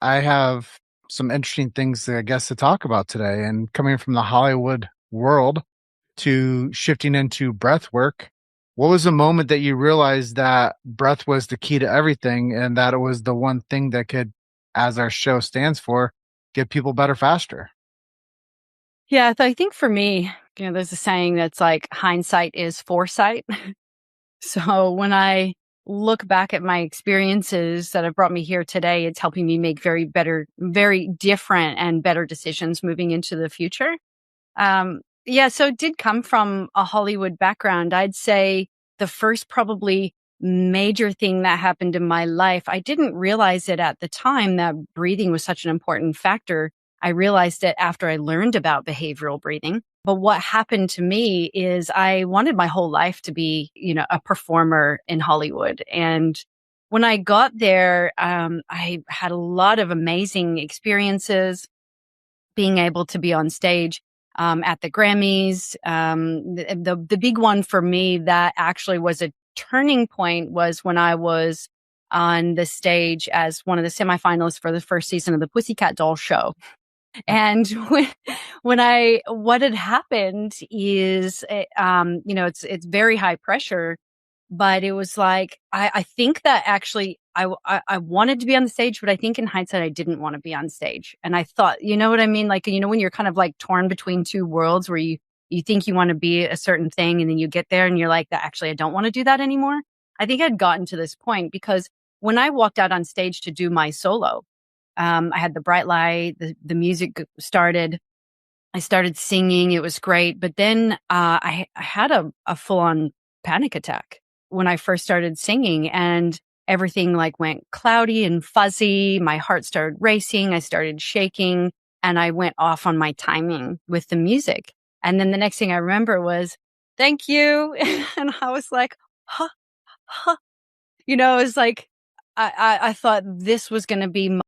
I have some interesting things, I guess, to talk about today. And coming from the Hollywood world to shifting into breath work, what was the moment that you realized that breath was the key to everything and that it was the one thing that could, as our show stands for, get people better faster? Yeah, I think for me, there's a saying that's like hindsight is foresight. So when I look back at my experiences that have brought me here today, it's helping me make very different and better decisions moving into the future. Yeah, so it did come from a Hollywood background. I'd say the first probably major thing that happened in my life, I didn't realize it at the time that breathing was such an important factor. I realized it after I learned about behavioral breathing. But what happened to me is I wanted my whole life to be, a performer in Hollywood. And when I got there, I had a lot of amazing experiences being able to be on stage at the Grammys. The big one for me that actually was a turning point was when I was on the stage as one of the semifinalists for the first season of the Pussycat Doll show. And what had happened is, it's very high pressure, but it was like, I think that actually I wanted to be on the stage, but I think in hindsight, I didn't want to be on stage. And I thought, you know what I mean? Like, when you're kind of like torn between two worlds where you think you want to be a certain thing and then you get there and you're like, that actually, I don't want to do that anymore. I think I'd gotten to this point because when I walked out on stage to do my solo, I had the bright light, the music started. I started singing. It was great. But then I had a full on panic attack when I first started singing, and everything like went cloudy and fuzzy. My heart started racing. I started shaking, and I went off on my timing with the music. And then the next thing I remember was, thank you. And I was like, huh, huh. It was like, I thought this was going to be